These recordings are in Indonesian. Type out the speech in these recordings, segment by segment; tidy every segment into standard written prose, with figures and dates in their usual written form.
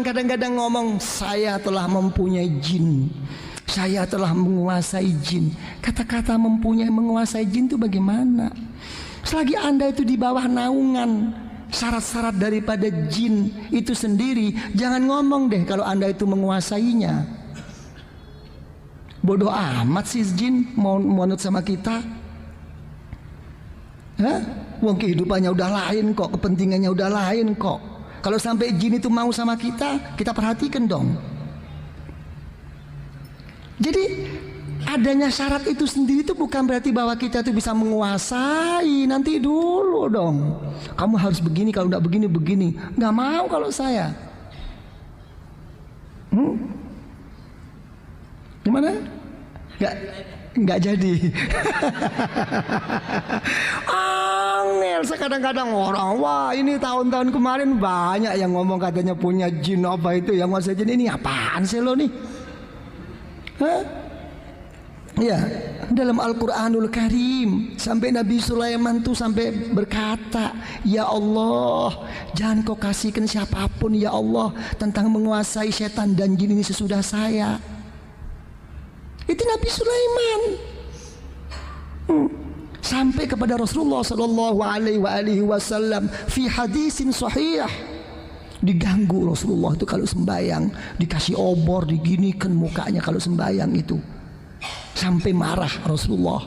kadang-kadang ngomong, saya telah mempunyai jin, saya telah menguasai jin. Kata-kata mempunyai, menguasai jin itu bagaimana? Selagi Anda itu di bawah naungan syarat-syarat daripada jin itu sendiri, jangan ngomong deh kalau Anda itu menguasainya. Bodoh amat sih jin mau menurut sama kita. Hah? Wong kehidupannya udah lain kok, kepentingannya udah lain kok. Kalau sampai jin itu mau sama kita, kita perhatikan dong. Jadi adanya syarat itu sendiri itu bukan berarti bahwa kita itu bisa menguasai. Nanti dulu dong, kamu harus begini, kalau enggak begini begini. Nggak mau kalau saya. Gimana? Nggak jadi. Angel kadang-kadang orang, wah ini tahun-tahun kemarin banyak yang ngomong katanya punya jin apa itu yang nguasai jin. Ini apaan sih lo nih? Hah? Ya, dalam Al-Quranul Karim sampai Nabi Sulaiman tuh sampai berkata, ya Allah, jangan kau kasihkan siapapun ya Allah tentang menguasai setan dan jin ini sesudah saya. Itu Nabi Sulaiman. Sampai kepada Rasulullah sallallahu alaihi wasallam fi hadisin sahih, diganggu Rasulullah itu kalau sembahyang, dikasih obor, diginikan mukanya kalau sembahyang itu, sampai marah Rasulullah.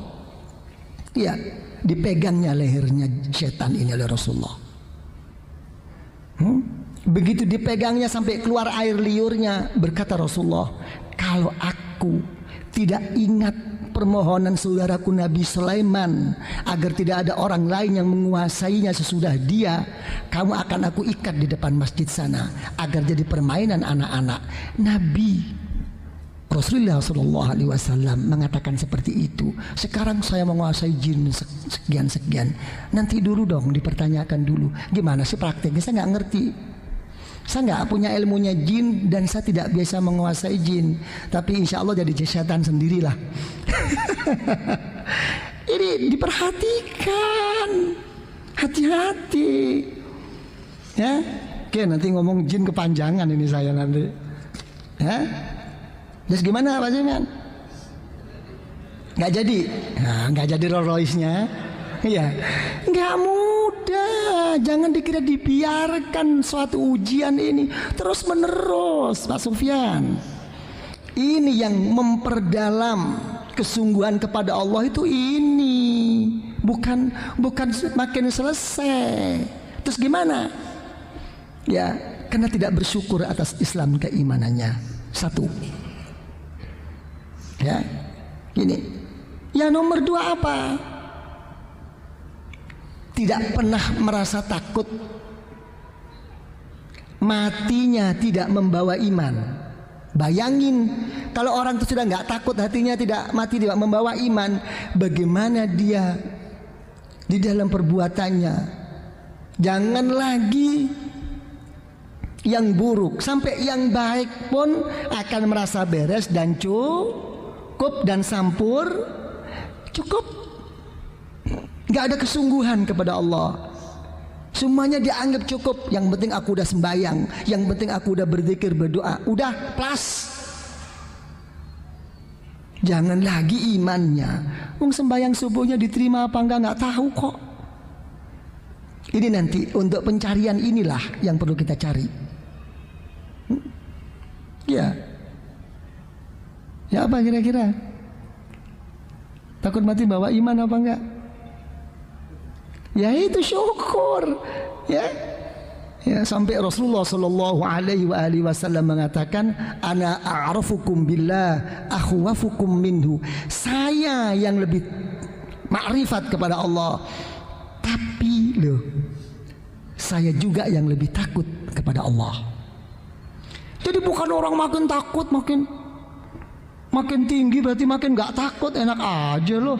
Ya, dipegangnya lehernya setan ini oleh Rasulullah. Begitu dipegangnya sampai keluar air liurnya, berkata Rasulullah, kalau aku tidak ingat permohonan saudaraku Nabi Sulaiman agar tidak ada orang lain yang menguasainya sesudah dia, kamu akan aku ikat di depan masjid sana agar jadi permainan anak-anak. Nabi Rasulullah SAW mengatakan seperti itu. Sekarang saya menguasai jin sekian-sekian. Nanti dulu dong, dipertanyakan dulu. Gimana sih prakteknya? Saya nggak ngerti. Saya nggak punya ilmunya jin dan saya tidak biasa menguasai jin. Tapi insya Allah jadi setan sendirilah. Ini diperhatikan, hati-hati. Ya, oke nanti ngomong jin kepanjangan ini saya nanti. Ya, terus gimana Pak Jiman? Nggak jadi, nah, nggak jadi Rolls Royce-nya. Iya, nggak mudah. Jangan dikira dibiarkan suatu ujian ini terus menerus, Pak Sufyan. Ini yang memperdalam kesungguhan kepada Allah itu ini, bukan makin selesai. Terus gimana? Ya, karena tidak bersyukur atas Islam keimanannya. Satu. Ya, ini. Yang nomor dua apa? Tidak pernah merasa takut, matinya tidak membawa iman. Bayangin kalau orang itu sudah nggak takut, hatinya tidak mati, tidak membawa iman, bagaimana dia di dalam perbuatannya? Jangan lagi yang buruk, sampai yang baik pun akan merasa beres dan cukup dan sampur, cukup. Gak ada kesungguhan kepada Allah. Semuanya dianggap cukup. Yang penting aku udah sembahyang, yang penting aku udah berzikir, berdoa, udah plus. Jangan lagi imannya. Sembahyang subuhnya diterima apa enggak nggak tahu kok. Ini nanti untuk pencarian inilah yang perlu kita cari. Ya. Ya apa kira-kira? Takut mati bawa iman apa enggak? Ya itu syukur, ya. Ya, sampai Rasulullah sallallahu alaihi wasallam mengatakan, ana a'rafukum billah akhwafukum minhu. Saya yang lebih makrifat kepada Allah, tapi loh, saya juga yang lebih takut kepada Allah. Jadi bukan orang makin takut makin tinggi berarti makin nggak takut, enak aja loh.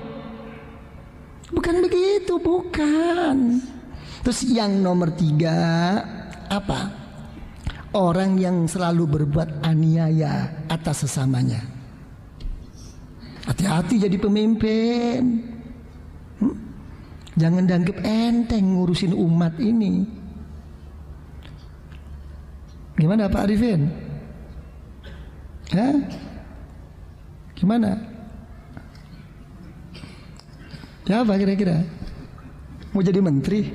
Bukan begitu, bukan. Terus yang nomor tiga apa? Orang yang selalu berbuat aniaya atas sesamanya. Hati-hati jadi pemimpin. Jangan dianggap enteng ngurusin umat ini. Gimana Pak Arifin? Hah? Gimana? Ya apa kira-kira? Mau jadi menteri?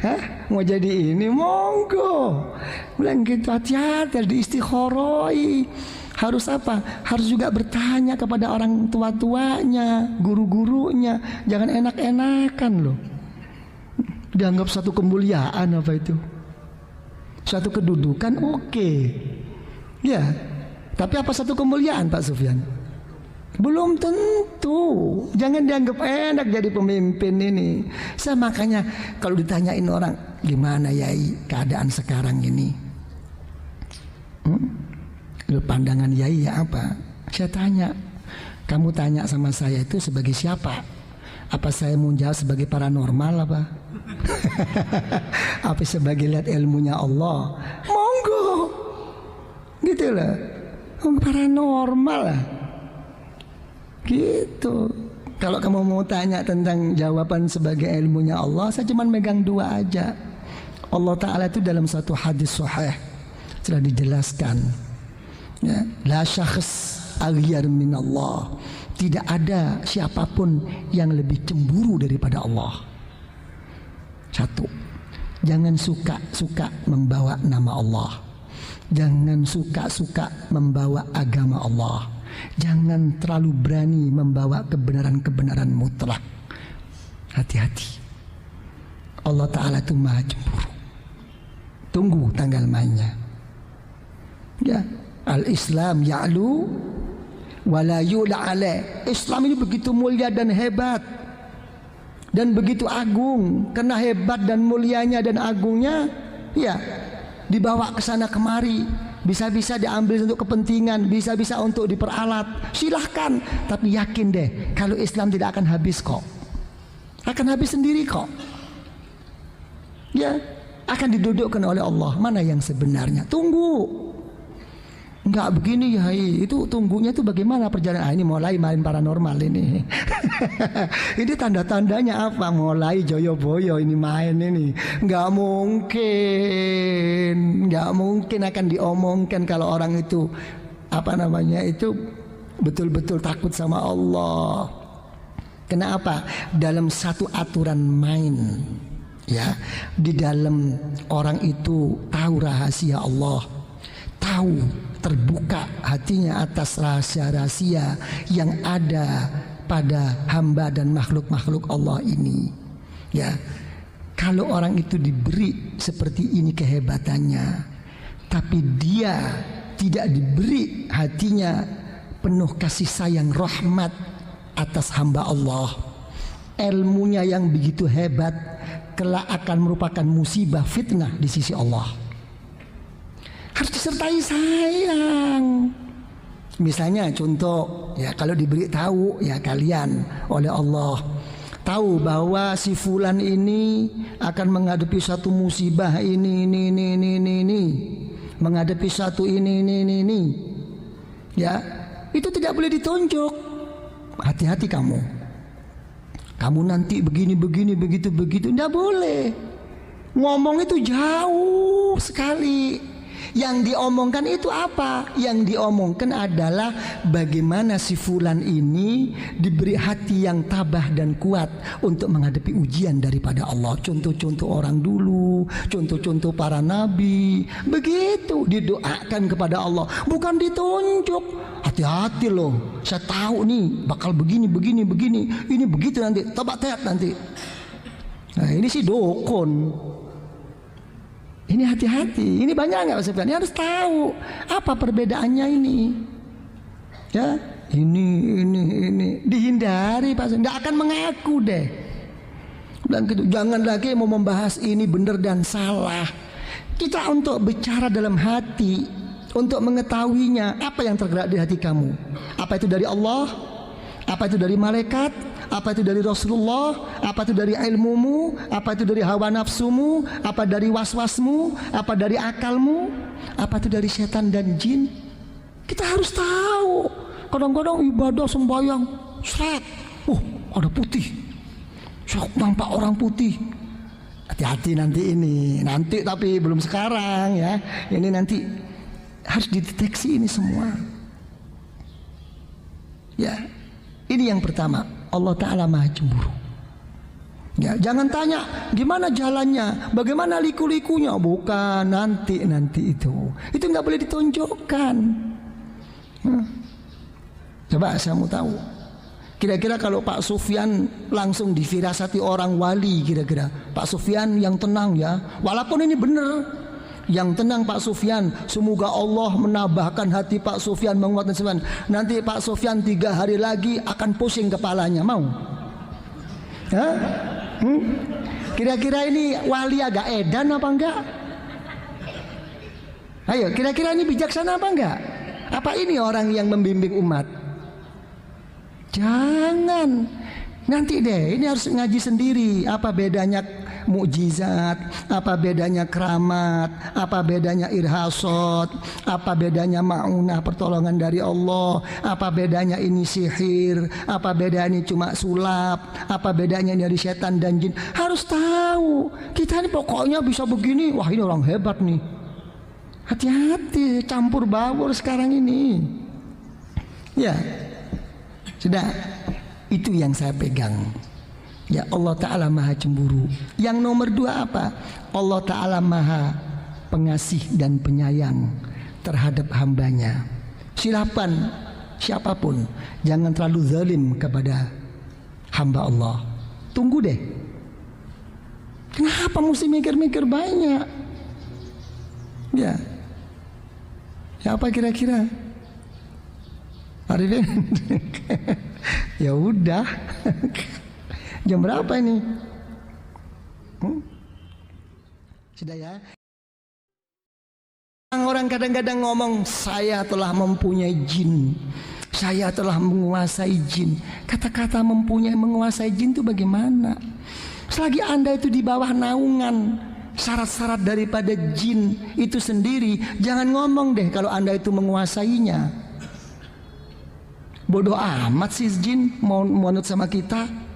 Hah? Mau jadi ini? Monggo. Bilang gitu, hati-hati, harus diistikharoi. Harus apa? Harus juga bertanya kepada orang tua-tuanya, guru-gurunya. Jangan enak-enakan loh. Dianggap satu kemuliaan apa itu? Satu kedudukan oke. Ya. Tapi apa satu kemuliaan Pak Sufyan? Belum tentu. Jangan dianggap enak jadi pemimpin ini. Saya makanya kalau ditanyain orang, gimana Yai keadaan sekarang ini? Pandangan Yai ya apa? Saya tanya, kamu tanya sama saya itu sebagai siapa? Apa saya mau jawab sebagai paranormal apa? Apa sebagai lihat ilmunya Allah? Monggo. Gitu lah. Paranormal lah. Gitu. Kalau kamu mau tanya tentang jawaban sebagai ilmunya Allah, saya cuma megang dua aja. Allah Ta'ala itu dalam satu hadis sahih sudah dijelaskan, ya, la syakhs aghyar min Allah. Tidak ada siapapun yang lebih cemburu daripada Allah. Satu, jangan suka-suka membawa nama Allah. Jangan suka-suka membawa agama Allah. Jangan terlalu berani membawa kebenaran-kebenaran mutlak. Hati-hati. Allah Ta'ala itu maha cemburu. Tunggu tanggal mainnya. Ya, al-Islam ya'lu wala yu'la alaih. Islam ini begitu mulia dan hebat dan begitu agung. Karena hebat dan mulianya dan agungnya, ya, dibawa ke sana kemari. Bisa-bisa diambil untuk kepentingan, bisa-bisa untuk diperalat. Silahkan, tapi yakin deh kalau Islam tidak akan habis kok. Akan habis sendiri kok. Ya, akan didudukkan oleh Allah. Mana yang sebenarnya? Tunggu. Enggak begini ya, itu tunggunya itu bagaimana perjalanan? Ini mulai main paranormal ini. Ini tanda-tandanya apa? Mulai joyo-boyo ini main ini. Enggak mungkin akan diomongkan kalau orang itu apa namanya itu betul-betul takut sama Allah. Kenapa? Dalam satu aturan main, ya, di dalam orang itu tahu rahasia Allah, tahu, terbuka hatinya atas rahasia-rahasia yang ada pada hamba dan makhluk-makhluk Allah ini. Ya, kalau orang itu diberi seperti ini kehebatannya, tapi dia tidak diberi hatinya penuh kasih sayang rahmat atas hamba Allah, ilmunya yang begitu hebat kelak akan merupakan musibah fitnah di sisi Allah. Harus disertai sayang. Misalnya contoh, ya, kalau diberi tahu ya kalian oleh Allah, tahu bahwa si fulan ini akan menghadapi satu musibah ini, menghadapi satu ini. Ya, itu tidak boleh ditunjuk. Hati-hati kamu. Kamu nanti begini, begitu. Tidak boleh. Ngomong itu jauh sekali. Yang diomongkan itu apa? Yang diomongkan adalah bagaimana si fulan ini diberi hati yang tabah dan kuat untuk menghadapi ujian daripada Allah. Contoh-contoh orang dulu, contoh-contoh para nabi, begitu didoakan kepada Allah, bukan ditunjuk. Hati-hati loh, saya tahu nih bakal begini, ini begitu nanti, tebak teat nanti. Nah, ini si dokon. Ini hati-hati, ini banyak nggak Mas Sufyan? Ini harus tahu apa perbedaannya ini. Ya, ini dihindari Pak, nggak akan mengaku deh. Dan gitu, jangan lagi mau membahas ini benar dan salah. Kita untuk bicara dalam hati, untuk mengetahuinya apa yang tergerak di hati kamu. Apa itu dari Allah? Apa itu dari malaikat? Apa itu dari Rasulullah? Apa itu dari ilmumu? Apa itu dari hawa nafsumu? Apa dari waswasmu? Apa dari akalmu? Apa itu dari setan dan jin? Kita harus tahu. Kadang-kadang ibadah sembahyang, seret, ada putih, nampak orang putih. Hati-hati nanti ini, nanti tapi belum sekarang ya. Ini nanti harus dideteksi ini semua. Ya, ini yang pertama. Allah Ta'ala Maha Cemburu. Ya, jangan tanya gimana jalannya, bagaimana liku-likunya. Bukan, nanti itu nggak boleh ditunjukkan. Coba saya mau tahu, kira-kira kalau Pak Sufyan langsung difirasati orang wali, kira-kira Pak Sufyan yang tenang ya, walaupun ini benar, yang tenang Pak Sufyan, semoga Allah menambahkan hati Pak Sufyan, menguatkan Sufyan. Nanti Pak Sufyan 3 hari lagi akan pusing kepalanya, mau? Hah? Kira-kira ini wali agak edan apa enggak? Ayo, kira-kira ini bijaksana apa enggak? Apa ini orang yang membimbing umat? Jangan. Nanti deh, ini harus ngaji sendiri. Apa bedanya mukjizat, apa bedanya keramat, apa bedanya irhasot, apa bedanya ma'unah, pertolongan dari Allah, apa bedanya ini sihir, apa bedanya ini cuma sulap, apa bedanya dari setan dan jin. Harus tahu. Kita ini pokoknya bisa begini, wah ini orang hebat nih. Hati-hati, campur baur sekarang ini. Ya, sudah, itu yang saya pegang. Ya, Allah Ta'ala Maha Cemburu. Yang nomor 2 apa? Allah Ta'ala Maha Pengasih dan Penyayang terhadap hambanya. Silakan siapapun, jangan terlalu zalim kepada hamba Allah. Tunggu deh. Kenapa mesti mikir-mikir banyak? Ya, ya apa kira-kira? Arifin? Ya udah. Jam berapa ini? Sudah ya. Orang kadang-kadang ngomong, saya telah mempunyai jin, saya telah menguasai jin. Kata-kata mempunyai, menguasai jin itu bagaimana? Selagi Anda itu di bawah naungan syarat-syarat daripada jin itu sendiri, jangan ngomong deh kalau Anda itu menguasainya. Bodoh amat sih jin mau menurut sama kita.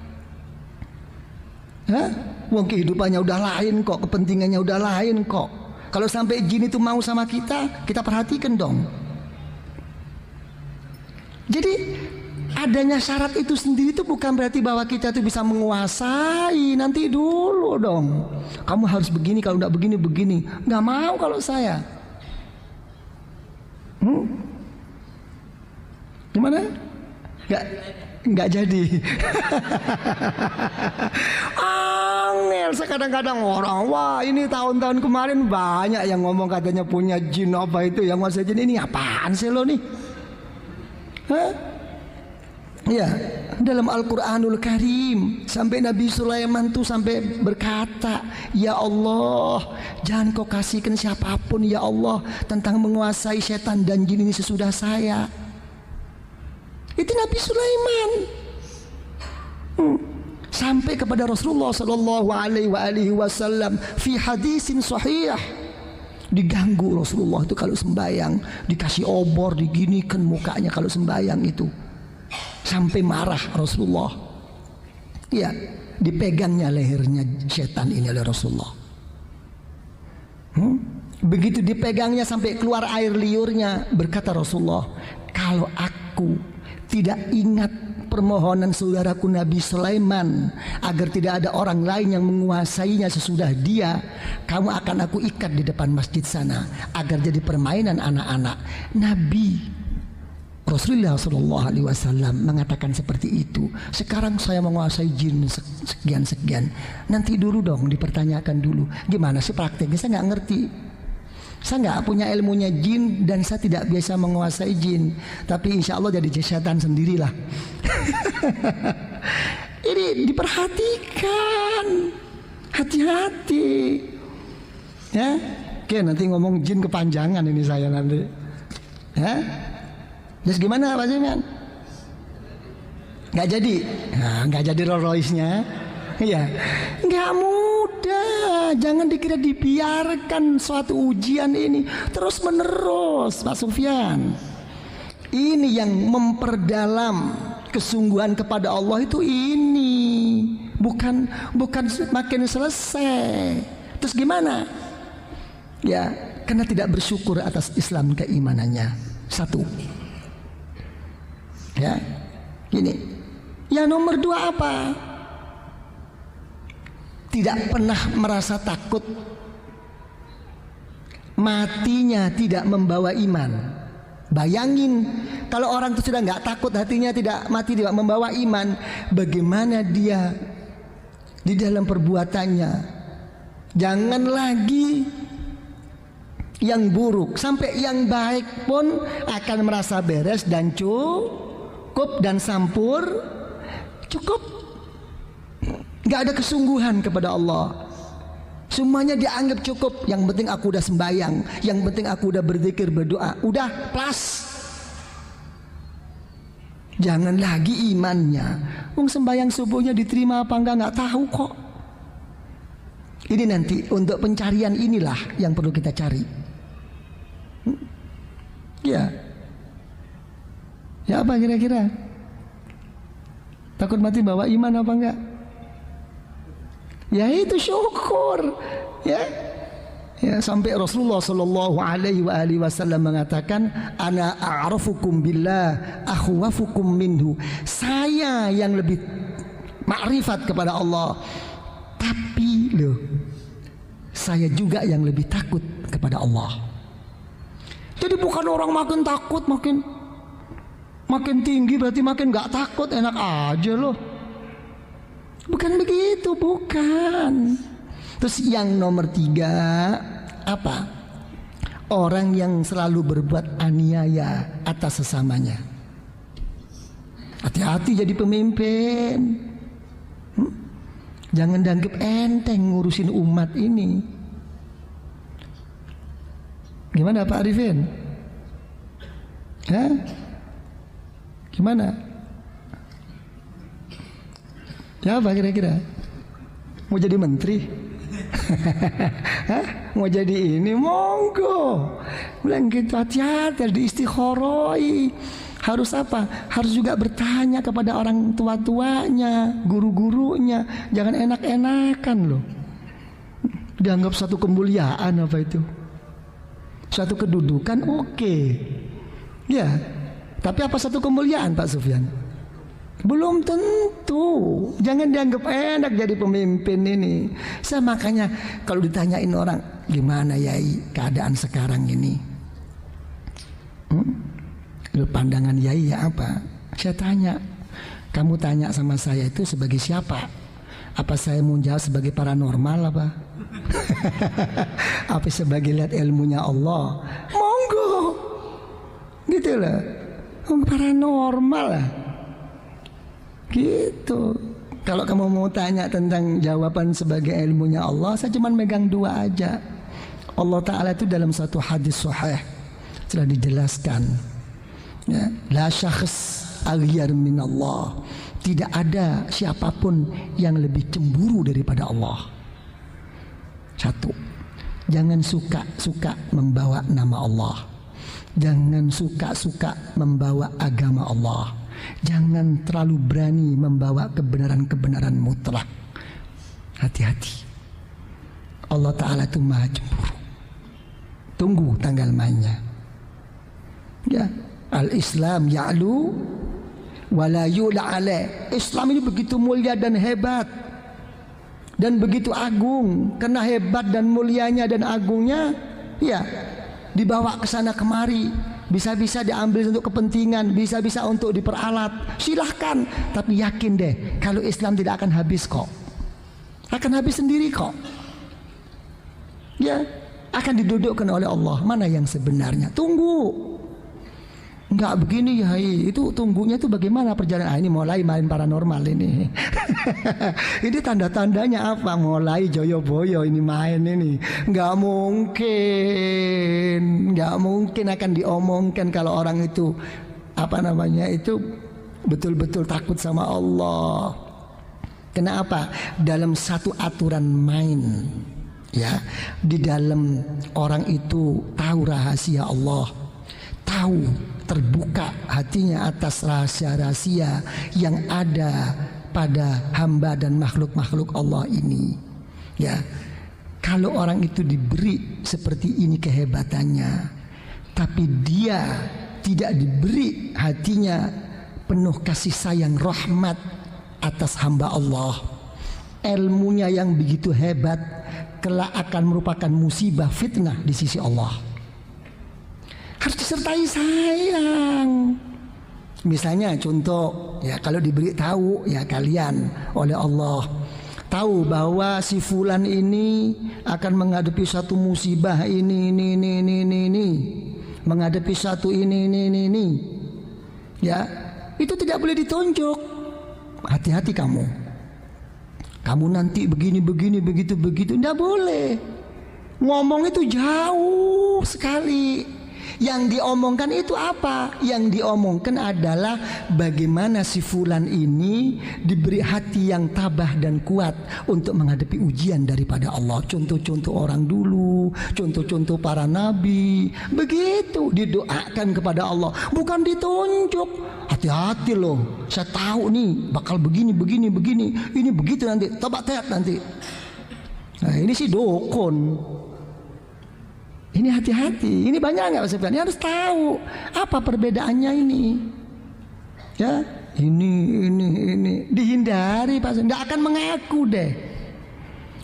Hah? Wong kehidupannya udah lain kok, kepentingannya udah lain kok. Kalau sampai jin itu mau sama kita, kita perhatikan dong. Jadi adanya syarat itu sendiri itu bukan berarti bahwa kita itu bisa menguasai. Nanti dulu dong. Kamu harus begini, kalau enggak begini begini. Nggak mau kalau saya. Gimana? Nggak jadi. Angel kadang-kadang orang, wah ini tahun-tahun kemarin banyak yang ngomong katanya punya jin apa itu yang nguasai jin. Ini apaan sih lo nih? Hah? Ya, dalam Al-Quranul Karim sampai Nabi Sulaiman tuh sampai berkata, ya Allah, jangan kau kasihkan siapapun ya Allah tentang menguasai setan dan jin ini sesudah saya. Itu Nabi Sulaiman. Sampai kepada Rasulullah sallallahu alaihi wasallam fi hadisin sahih, diganggu Rasulullah itu kalau sembahyang, dikasih obor, diginikan mukanya kalau sembahyang itu, sampai marah Rasulullah. Ya, dipegangnya lehernya setan ini oleh Rasulullah. Begitu dipegangnya sampai keluar air liurnya, berkata Rasulullah, kalau aku tidak ingat permohonan saudaraku Nabi Sulaiman agar tidak ada orang lain yang menguasainya sesudah dia, kamu akan aku ikat di depan masjid sana agar jadi permainan anak-anak. Nabi Rasulullah SAW mengatakan seperti itu. Sekarang saya menguasai jin sekian-sekian. Nanti dulu dong, dipertanyakan dulu. Gimana sih prakteknya? Saya nggak ngerti. Saya nggak punya ilmunya jin dan saya tidak biasa menguasai jin. Tapi insya Allah jadi setan sendirilah. Ini diperhatikan, hati-hati. Ya, oke nanti ngomong jin kepanjangan ini saya nanti. Ya, terus gimana Pak Jiman? Nggak jadi, nah, nggak jadi Rolls Royce-nya. Iya, nggak mudah. Jangan dikira dibiarkan suatu ujian ini terus menerus, Pak Sufyan. Ini yang memperdalam kesungguhan kepada Allah itu ini, bukan makin selesai. Terus gimana? Ya, karena tidak bersyukur atas Islam keimanannya. Satu. Ya, gini. Yang nomor dua apa? Tidak pernah merasa takut. Matinya tidak membawa iman. Bayangin kalau orang itu sudah nggak takut, hatinya tidak mati, tidak membawa iman, bagaimana dia di dalam perbuatannya? Jangan lagi yang buruk, sampai yang baik pun akan merasa beres dan cukup dan sampur, cukup. Nggak ada kesungguhan kepada Allah. Semuanya dianggap cukup. Yang penting aku udah sembahyang, yang penting aku udah berzikir, berdoa, udah plus. Jangan lagi imannya. Sembahyang subuhnya diterima apa enggak nggak tahu kok. Ini nanti untuk pencarian inilah yang perlu kita cari. Ya, ya apa kira-kira? Takut mati bawa iman apa enggak? Ya itu syukur, ya. Ya, sampai Rasulullah Shallallahu Alaihi Wasallam mengatakan, ana a'rafukum billah, akhwafukum minhu. Saya yang lebih makrifat kepada Allah, tapi loh, saya juga yang lebih takut kepada Allah. Jadi bukan orang makin takut makin tinggi berarti makin nggak takut, enak aja loh. Bukan begitu, bukan. Terus yang nomor tiga apa? Orang yang selalu berbuat aniaya atas sesamanya. Hati-hati jadi pemimpin. Jangan dianggap enteng ngurusin umat ini. Gimana Pak Arifin? Hah? Gimana? Ya apa kira-kira? Mau jadi menteri? Hah? Mau jadi ini? Monggo. Bilang gitu, hati-hati, harus diistikharoi. Harus apa? Harus juga bertanya kepada orang tua-tuanya, guru-gurunya. Jangan enak-enakan loh. Dianggap satu kemuliaan apa itu? Suatu kedudukan oke. Ya. Tapi apa satu kemuliaan Pak Sufyan? Belum tentu. Jangan dianggap enak jadi pemimpin ini. Saya makanya kalau ditanyain orang, gimana Yai keadaan sekarang ini? Pandangan Yai ya apa? Saya tanya, kamu tanya sama saya itu sebagai siapa? Apa saya mau jawab sebagai paranormal apa? Apa sebagai lihat ilmunya Allah? Monggo. Gitu loh. Paranormal lah. Gitu. Kalau kamu mau tanya tentang jawaban sebagai ilmunya Allah, saya cuma megang dua aja. Allah Ta'ala itu dalam satu hadis sahih sudah dijelaskan, ya, la syakhs aghyar min Allah. Tidak ada siapapun yang lebih cemburu daripada Allah. Satu, jangan suka-suka membawa nama Allah. Jangan suka-suka membawa agama Allah. Jangan terlalu berani membawa kebenaran-kebenaran mutlak. Hati-hati. Allah Ta'ala itu maha cemburu. Tunggu tanggal mainnya. Ya, al-Islam ya'lu wa la yu'la alaih. Islam ini begitu mulia dan hebat dan begitu agung. Karena hebat dan mulianya dan agungnya, ya, dibawa ke sana kemari. Bisa-bisa diambil untuk kepentingan, bisa-bisa untuk diperalat. Silahkan, tapi yakin deh, kalau Islam tidak akan habis kok. Akan habis sendiri kok. Ya, akan didudukkan oleh Allah. Mana yang sebenarnya? Tunggu. Enggak begini ya, itu tunggunya itu bagaimana perjalanan? Ini mulai main paranormal ini. Ini tanda-tandanya apa? Mulai joyo-boyo ini main ini. Enggak mungkin akan diomongkan kalau orang itu apa namanya itu betul-betul takut sama Allah. Kenapa? Dalam satu aturan main, ya, di dalam orang itu tahu rahasia Allah, tahu terbuka hatinya atas rahasia-rahasia yang ada pada hamba dan makhluk-makhluk Allah ini. Ya, kalau orang itu diberi seperti ini kehebatannya, tapi dia tidak diberi hatinya penuh kasih sayang rahmat atas hamba Allah, ilmunya yang begitu hebat kelak akan merupakan musibah fitnah di sisi Allah. Harus disertai sayang. Misalnya contoh, ya kalau diberi tahu ya kalian oleh Allah, tahu bahwa si fulan ini akan menghadapi satu musibah ini, menghadapi satu ini. Ya, itu tidak boleh ditunjuk. Hati-hati kamu. Kamu nanti begini, begitu. Tidak boleh. Ngomong itu jauh sekali. Yang diomongkan itu apa? Yang diomongkan adalah bagaimana si fulan ini diberi hati yang tabah dan kuat untuk menghadapi ujian daripada Allah. Contoh-contoh orang dulu, contoh-contoh para nabi, begitu didoakan kepada Allah, bukan ditunjuk. Hati-hati loh, saya tahu nih bakal begini, ini begitu nanti, tebak teat nanti. Nah ini si dukun. Ini hati-hati, ini banyak nggak Pak Sufyan? Ini harus tahu apa perbedaannya ini. Ya, ini dihindari Pak Sufyan. Nggak akan mengaku deh.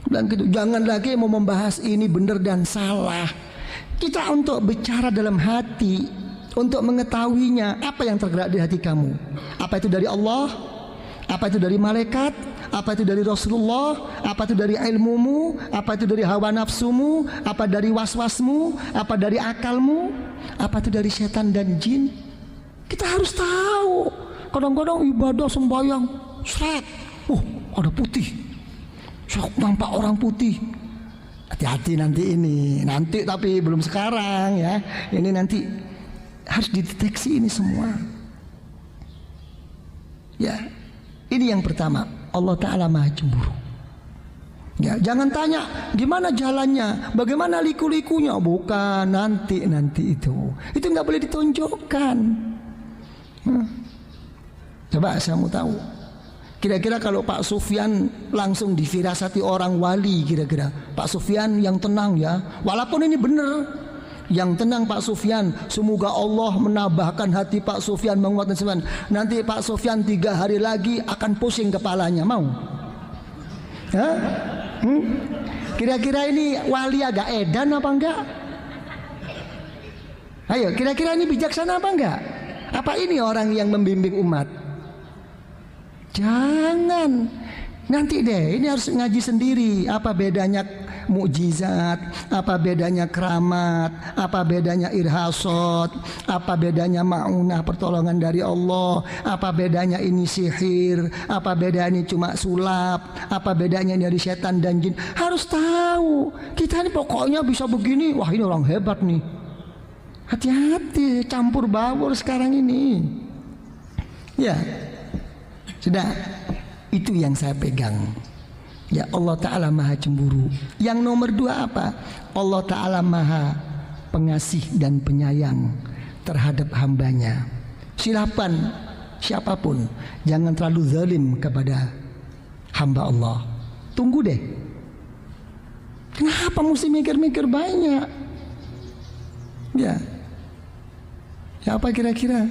Dan gitu, jangan lagi mau membahas ini benar dan salah. Kita untuk bicara dalam hati, untuk mengetahuinya apa yang tergerak di hati kamu. Apa itu dari Allah? Apa itu dari malaikat? Apa itu dari Rasulullah? Apa itu dari ilmumu? Apa itu dari hawa nafsumu? Apa dari waswasmu? Apa dari akalmu? Apa itu dari setan dan jin? Kita harus tahu. Kadang-kadang ibadah sembahyang seret, ada putih, sok nampak orang putih. Hati-hati nanti ini, nanti tapi belum sekarang ya. Ini nanti harus dideteksi ini semua. Ya, ini yang pertama. Allah Ta'ala maha cemburu. Ya, jangan tanya gimana jalannya, bagaimana liku-likunya. Bukan, nanti itu nggak boleh ditunjukkan. Coba saya mau tahu, kira-kira kalau Pak Sufyan langsung difirasati orang wali, kira-kira Pak Sufyan yang tenang ya, walaupun ini benar, yang tenang Pak Sufyan, semoga Allah menambahkan hati Pak Sufyan, menguatkan Sufyan. Nanti Pak Sufyan 3 hari lagi akan pusing kepalanya, mau? Kira-kira ini wali agak edan apa enggak? Ayo, kira-kira ini bijaksana apa enggak? Apa ini orang yang membimbing umat? Jangan. Nanti deh, ini harus ngaji sendiri. Apa bedanya mukjizat, apa bedanya keramat, apa bedanya irhasot, apa bedanya ma'unah, pertolongan dari Allah, apa bedanya ini sihir, apa bedanya ini cuma sulap, apa bedanya dari setan dan jin. Harus tahu. Kita ini pokoknya bisa begini, wah ini orang hebat nih. Hati-hati, campur baur sekarang ini. Ya, sudah. Itu yang saya pegang. Ya, Allah Ta'ala maha cemburu. Yang nomor 2 apa? Allah Ta'ala maha pengasih dan penyayang terhadap hambanya. Silakan siapapun, jangan terlalu zalim kepada hamba Allah. Tunggu deh. Kenapa mesti mikir-mikir banyak? Ya, apa kira-kira?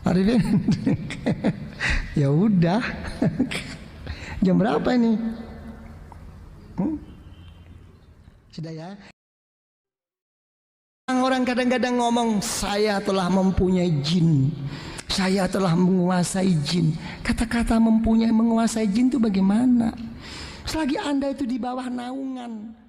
Arifin? Ya udah. Jam berapa ini? Sudah ya. Orang kadang-kadang ngomong saya telah mempunyai jin, saya telah menguasai jin. Kata-kata mempunyai menguasai jin itu bagaimana? Selagi Anda itu di bawah naungan